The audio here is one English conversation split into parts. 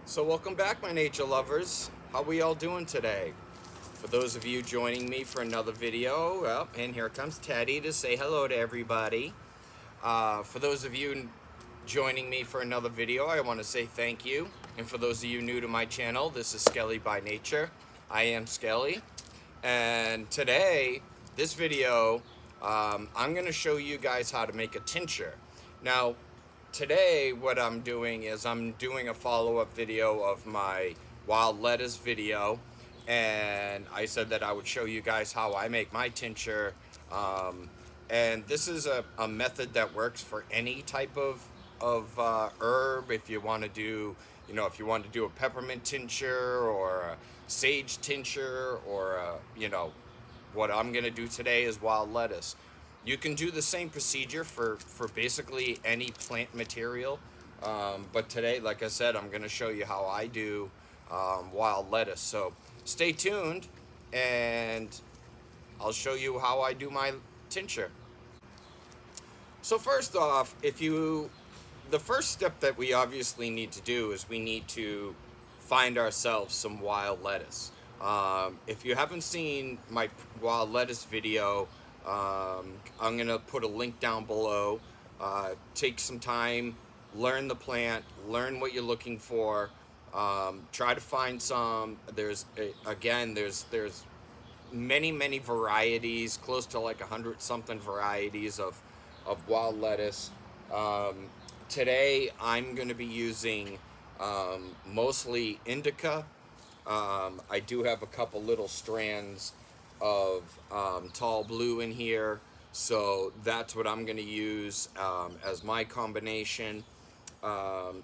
So welcome back, my nature lovers. How we all doing today? For those of you joining me for another video, well, and here comes Teddy to say hello to everybody. For those of you joining me for another video, I want to say thank you. And for those of you new to my channel, this is Skelly by Nature. I am Skelly. And today, this video, I'm going to show you guys how to make a tincture. Now, today what I'm doing is I'm doing a follow-up video of my wild lettuce video, and I said that I would show you guys how I make my tincture. And this is a method that works for any type of herb. If you want to do, if you want to do a peppermint tincture or a sage tincture or what I'm gonna do today is wild lettuce. You can do the same procedure for basically any plant material, but today, like I said, I'm gonna show you how I do wild lettuce. So stay tuned, and I'll show you how I do my tincture. So first off, the first step that we obviously need to do is we need to find ourselves some wild lettuce. If you haven't seen my wild lettuce video, I'm gonna put a link down below. Take some time, learn the plant, learn what you're looking for. Try to find some. There's many varieties, close to like 100 something varieties of wild lettuce. Um, Today I'm going to be using mostly indica. I do have a couple little strands of tall blue in here, so that's what I'm going to use as my combination.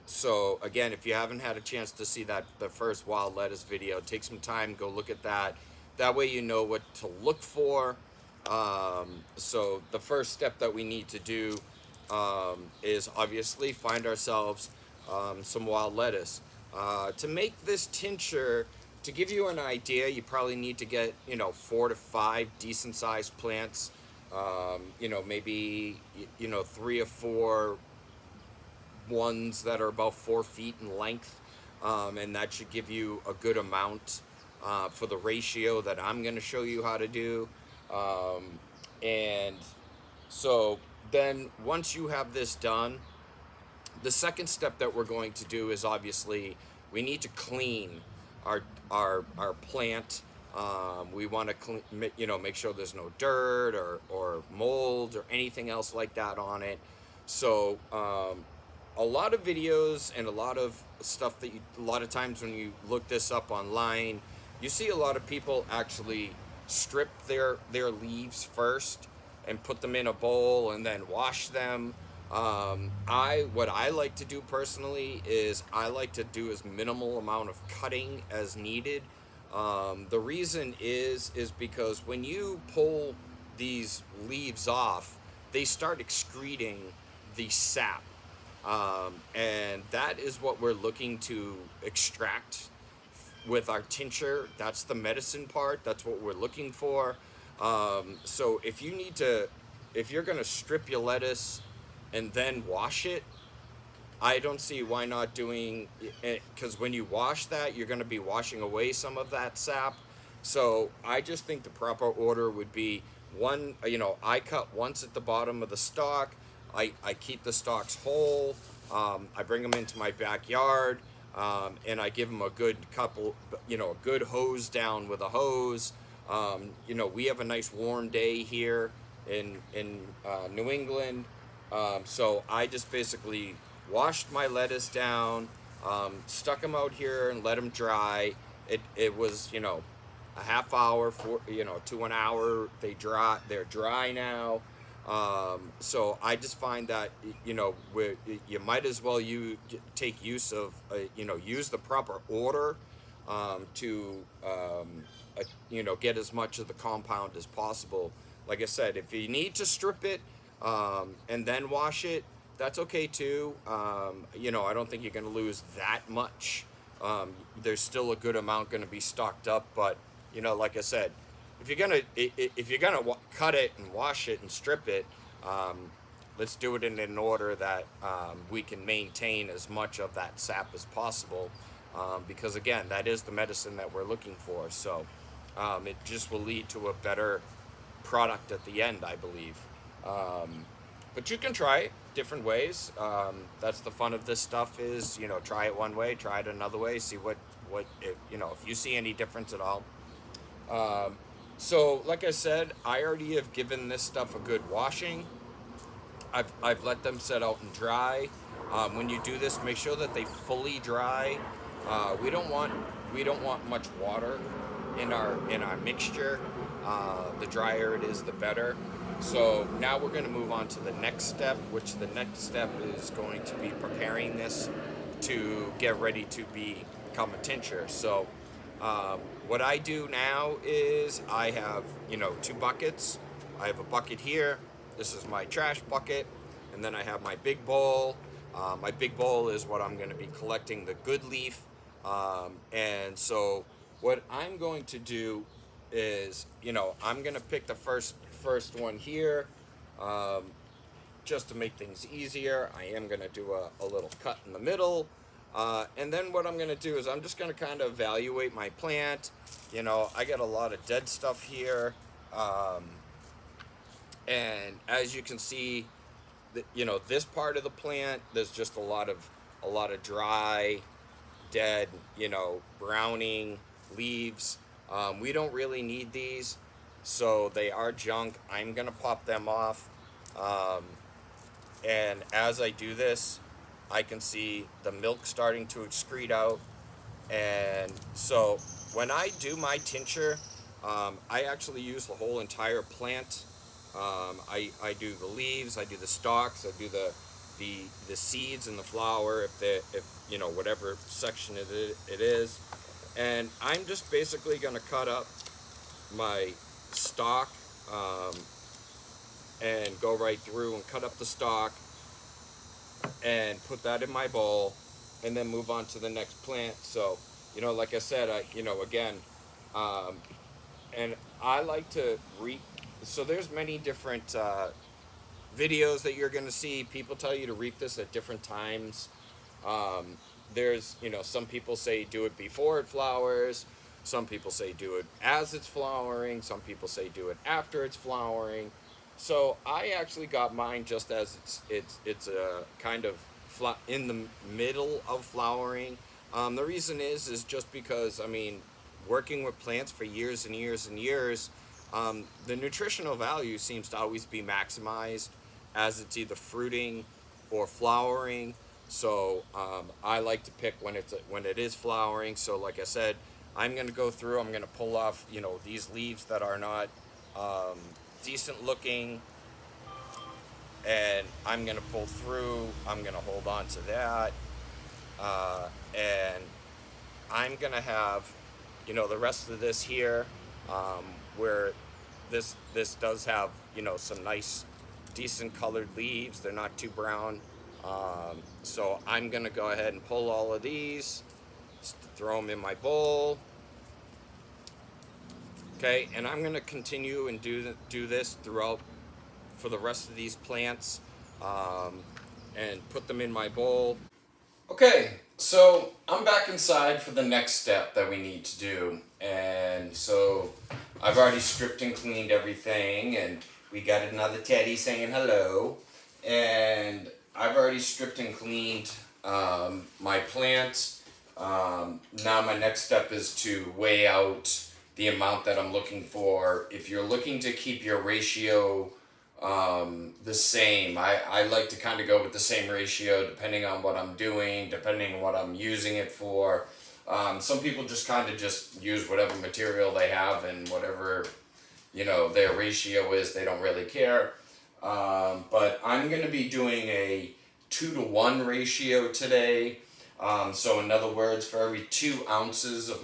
So again, if you haven't had a chance to see the first wild lettuce video, take some time, go look at that. That way you know what to look for. So the first step that we need to do is obviously find ourselves some wild lettuce. To make this tincture, to give you an idea, you probably need to get 4 to 5 decent sized plants. Maybe 3 or 4 ones that are about 4 feet in length, and that should give you a good amount for the ratio that I'm going to show you how to do. And so then once you have this done, the second step that we're going to do is obviously we need to clean our plant. We want to clean, make sure there's no dirt or mold or anything else like that on it. So a lot of videos and a lot of stuff a lot of times when you look this up online, you see a lot of people actually strip their leaves first and put them in a bowl and then wash them. What I like to do personally is I like to do as minimal amount of cutting as needed. The reason is because when you pull these leaves off, they start excreting the sap. And that is what we're looking to extract with our tincture. That's the medicine part. That's what we're looking for. So if you're gonna strip your lettuce and then wash it, I don't see why not doing it, because when you wash that, you're gonna be washing away some of that sap. So I just think the proper order would be one, I cut once at the bottom of the stalk. I keep the stalks whole. I bring them into my backyard, and I give them a good a good hose down with a hose. We have a nice warm day here in New England, so I just basically washed my lettuce down, stuck them out here and let them dry. It was a half hour to an hour. They're dry now. So I just find that you might as well take use of use the proper order to get as much of the compound as possible. Like I said, if you need to strip it and then wash it, that's okay too. I don't think you're going to lose that much. There's still a good amount going to be stocked up, but like I said, if you're gonna cut it and wash it and strip it, let's do it in an order that we can maintain as much of that sap as possible. because again, that is the medicine that we're looking for. So it just will lead to a better product at the end, I believe. Um, but you can try it different ways. That's the fun of this stuff is, try it one way, try it another way, see what if you see any difference at all. Um, so, like I said, I already have given this stuff a good washing. I've let them set out and dry. When you do this, make sure that they fully dry. We don't want much water in our mixture. The drier it is, the better. So now we're going to move on to the next step, which the next step is going to be preparing this to get ready to become a tincture. So what I do now is I have, two buckets. I have a bucket here. This is my trash bucket. And then I have my big bowl. My big bowl is what I'm going to be collecting the good leaf. And so what I'm going to do is, I'm going to pick the first one here. Um, just to make things easier, I am going to do a little cut in the middle. And then what I'm going to do is I'm just going to kind of evaluate my plant. I got a lot of dead stuff here. And as you can see, this part of the plant, there's just a lot of dry, dead, browning leaves. We don't really need these, so they are junk. I'm going to pop them off. Um, and as I do this, I can see the milk starting to excrete out. And so when I do my tincture, I actually use the whole entire plant. I do the leaves, I do the stalks, I do the seeds and the flower, if whatever section it is. And I'm just basically going to cut up my stalk, um, and go right through and cut up the stalk and put that in my bowl, and then move on to the next plant. So, like I said, again, um, and I like to so there's many different videos that you're going to see. People tell you to reap this at different times. Um, there's, some people say do it before it flowers. Some people say do it as it's flowering. Some people say do it after it's flowering. So I actually got mine just as it's a kind of in the middle of flowering. The reason is just because, working with plants for years and years and years, the nutritional value seems to always be maximized as it's either fruiting or flowering. So I like to pick when it is flowering. So like I said, I'm going to go through. I'm going to pull off these leaves that are not um, decent looking, and I'm going to pull through. I'm going to hold on to that, and I'm going to have the rest of this here, where this does have some nice decent colored leaves. They're not too brown. So I'm gonna go ahead and pull all of these, throw them in my bowl. Okay, and I'm gonna continue and do this throughout for the rest of these plants, and put them in my bowl. Okay, so I'm back inside for the next step that we need to do. And so I've already stripped and cleaned everything, and we got another teddy saying hello. And I've already stripped and cleaned my plants. Now my next step is to weigh out the amount that I'm looking for. If you're looking to keep your ratio the same, I like to kind of go with the same ratio depending on what I'm doing, depending on what I'm using it for. Some people just kind of just use whatever material they have, and whatever their ratio is, they don't really care. But I'm going to be doing a 2-to-1 ratio today. So in other words, for every 2 ounces of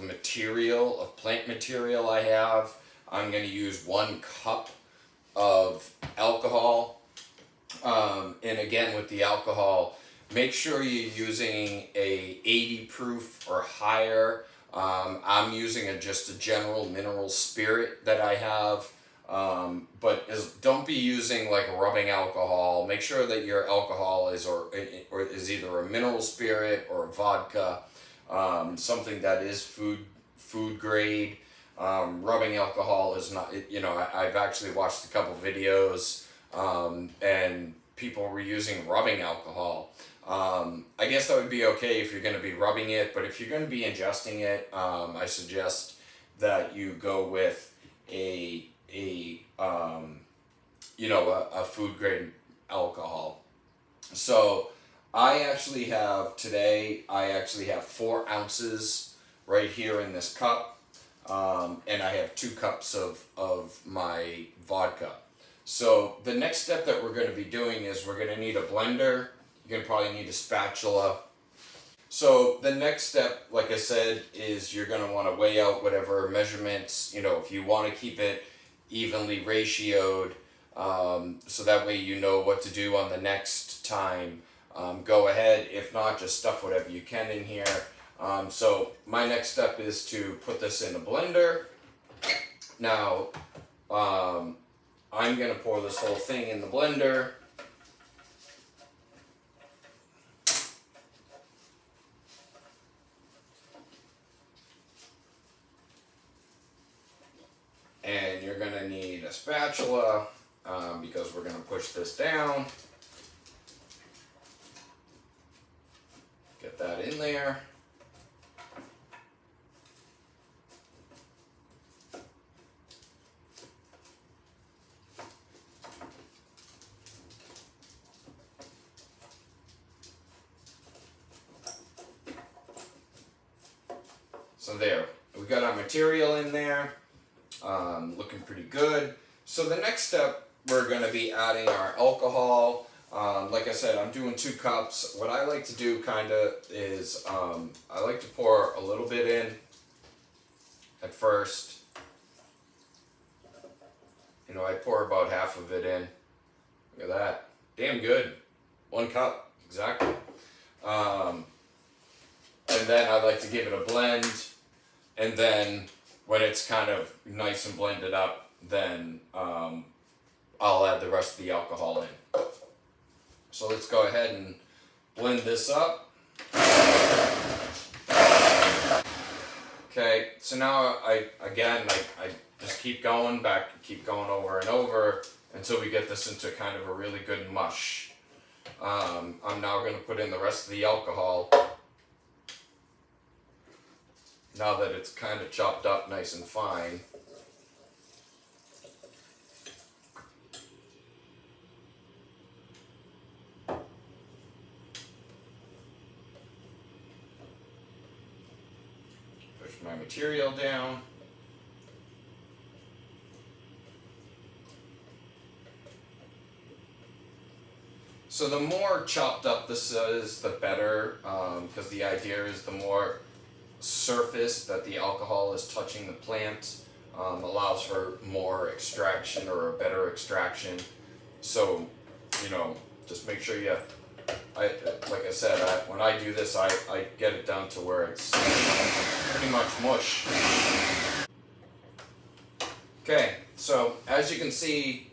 plant material I have, I'm going to use 1 cup of alcohol. And again, with the alcohol, make sure you're using a 80 proof or higher. I'm using just a general mineral spirit that I have. But don't be using like a rubbing alcohol. Make sure that your alcohol is either a mineral spirit or a vodka. something that is food grade. Rubbing alcohol is not, I've actually watched a couple videos, and people were using rubbing alcohol. I guess that would be okay if you're going to be rubbing it, but if you're going to be ingesting it, I suggest that you go with a food grade alcohol. So I actually have 4 ounces right here in this cup, and I have 2 cups of my vodka. So the next step that we're going to be doing is we're going to need a blender. You're going to probably need a spatula. So the next step, like I said, is you're going to want to weigh out whatever measurements, if you want to keep it evenly ratioed, so that way you know what to do on the next time. Go ahead. If not, just stuff whatever you can in here. So my next step is to put this in a blender. Now, I'm going to pour this whole thing in the blender. And you're going to need a spatula, because we're going to push this down. Get that in there. So there, we got our material in there, looking pretty good. So the next step, we're going to be adding our alcohol. Like I said, I'm doing 2 cups. What I like to do is I like to pour a little bit in at first. I pour about half of it in. Look at that. Damn good. 1 cup, exactly. And then I like to give it a blend. And then when it's kind of nice and blended up, then I'll add the rest of the alcohol in. So let's go ahead and blend this up. Okay, so now I just keep going over and over until we get this into kind of a really good mush. I'm now going to put in the rest of the alcohol. Now that it's kind of chopped up nice and fine. Push my material down. So the more chopped up this is, the better, because the idea is the more surface that the alcohol is touching the plant allows for more extraction or a better extraction. So, just make sure like I said, when I do this, I get it down to where it's pretty much mush. Okay, so as you can see,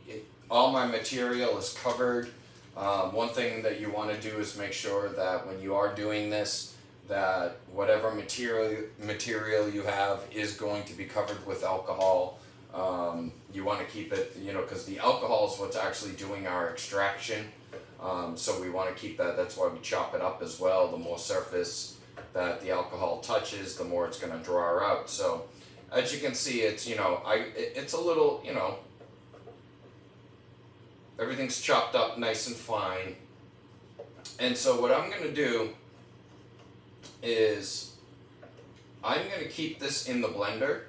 all my material is covered. One thing that you want to do is make sure that when you are doing this, that whatever material you have is going to be covered with alcohol. You want to keep it, because the alcohol is what's actually doing our extraction. So we want to keep that. That's why we chop it up as well. The more surface that the alcohol touches, the more it's going to draw out. So as you can see, it's it's a little, everything's chopped up nice and fine. And so what I'm going to do is I'm going to keep this in the blender.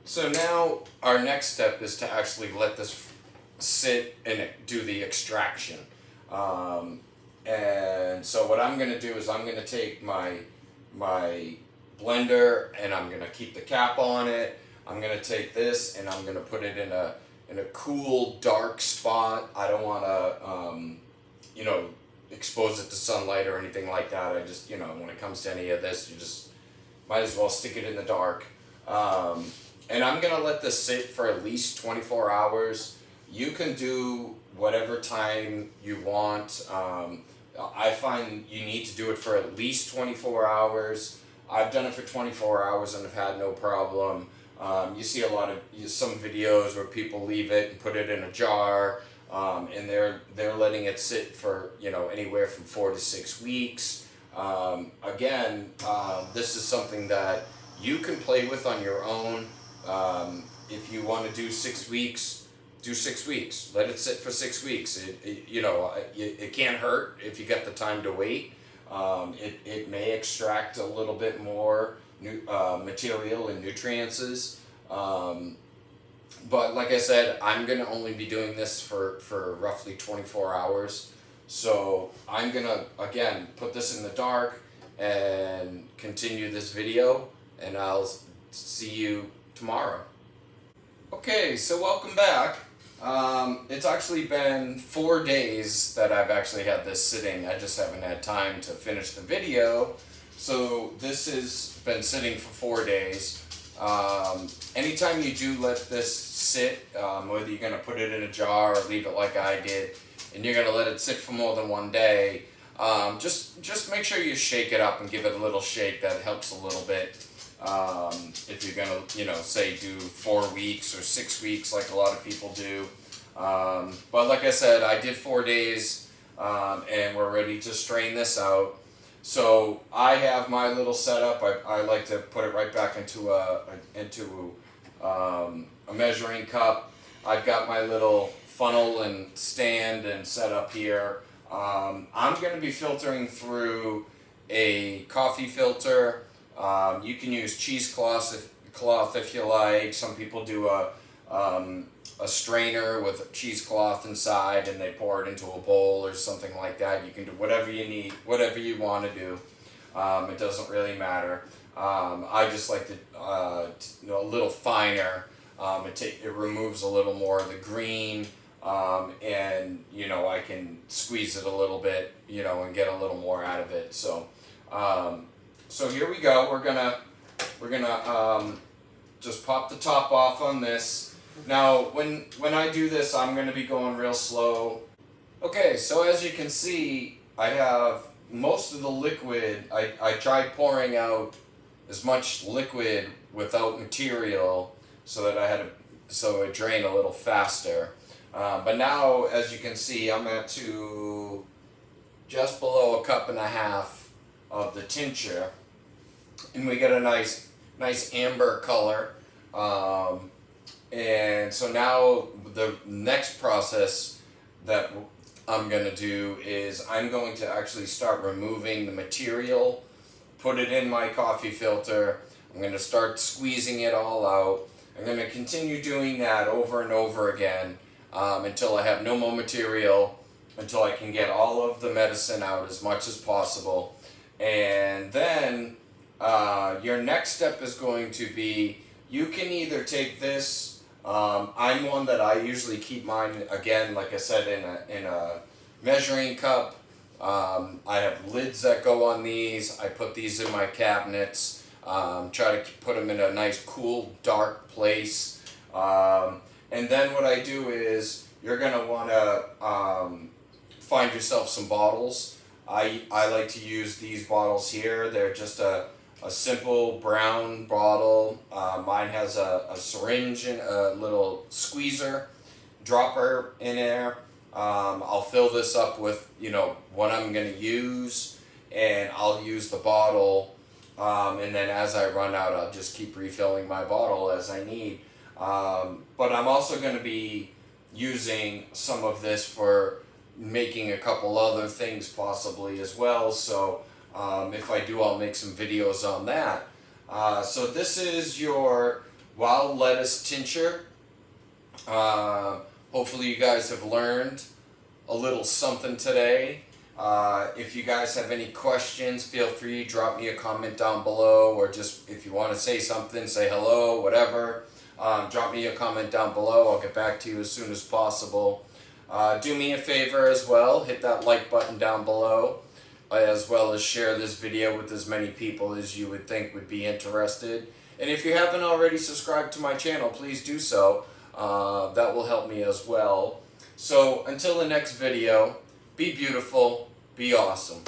So now our next step is to actually let this sit and do the extraction. And so what I'm going to do is I'm going to take my blender and I'm going to keep the cap on it. I'm going to take this and I'm going to put it in a cool, dark spot. I don't want to, expose it to sunlight or anything like that. I just, when it comes to any of this, you just might as well stick it in the dark. And I'm going to let this sit for at least 24 hours. You can do whatever time you want. I find you need to do it for at least 24 hours. I've done it for 24 hours and have had no problem. You see a lot of some videos where people leave it and put it in a jar, and they're letting it sit for anywhere from 4 to 6 weeks. This is something that you can play with on your own. If you want to do 6 weeks, do 6 weeks. Let it sit for 6 weeks. It can't hurt if you get the time to wait. It may extract a little bit more material and nutrients. But like I said, I'm going to only be doing this for roughly 24 hours. So I'm going to, again, put this in the dark and continue this video, and I'll see you tomorrow. Okay, so welcome back. It's actually been 4 days that I've actually had this sitting. I just haven't had time to finish the video. So this has been sitting for 4 days. Anytime you do let this sit, whether you're going to put it in a jar or leave it like I did, and you're going to let it sit for more than 1 day, just make sure you shake it up and give it a little shake. That helps a little bit. If you're going to, say do 4 weeks or 6 weeks like a lot of people do. But like I said, I did 4 days, and we're ready to strain this out. So I have my little setup. I like to put it right back into a measuring cup. I've got my little funnel and stand and setup here. I'm going to be filtering through a coffee filter. You can use cheesecloth if you like. Some people do a strainer with cheesecloth inside, and they pour it into a bowl or something like that. You can do whatever you need, whatever you want to do. It doesn't really matter. I just like to a little finer. It removes a little more of the green, and I can squeeze it a little bit, and get a little more out of it. So here we go. We're gonna just pop the top off on this. Now, when I do this, I'm gonna be going real slow. Okay, so as you can see, I have most of the liquid. I tried pouring out as much liquid without material so that so it drained a little faster. But now, as you can see, I'm at to just below 1.5 cups of the tincture, and we get a nice amber color. And so now the next process that I'm going to do is I'm going to actually start removing the material, put it in my coffee filter. I'm going to start squeezing it all out. I'm going to continue doing that over and over again until I have no more material, until I can get all of the medicine out as much as possible. And then your next step is going to be, you can either take this, I'm one that I usually keep mine, again, like I said, in a measuring cup. I have lids that go on these. I put these in my cabinets, try to put them in a nice, cool, dark place. And then what I do is, you're going to want to find yourself some bottles. I like to use these bottles here. They're just a simple brown bottle. Mine has a syringe and a little squeezer dropper in there. I'll fill this up with what I'm going to use, and I'll use the bottle, and then as I run out, I'll just keep refilling my bottle as I need. But I'm also going to be using some of this for making a couple other things possibly as well. So if I do, I'll make some videos on that. So this is your wild lettuce tincture. Hopefully you guys have learned a little something today. If you guys have any questions, feel free to drop me a comment down below, or just if you want to say something, say hello, whatever. Drop me a comment down below. I'll get back to you as soon as possible. Do me a favor as well, hit that like button down below, as well as share this video with as many people as you would think would be interested. And if you haven't already subscribed to my channel, please do so. That will help me as well. So until the next video, be beautiful, Be awesome.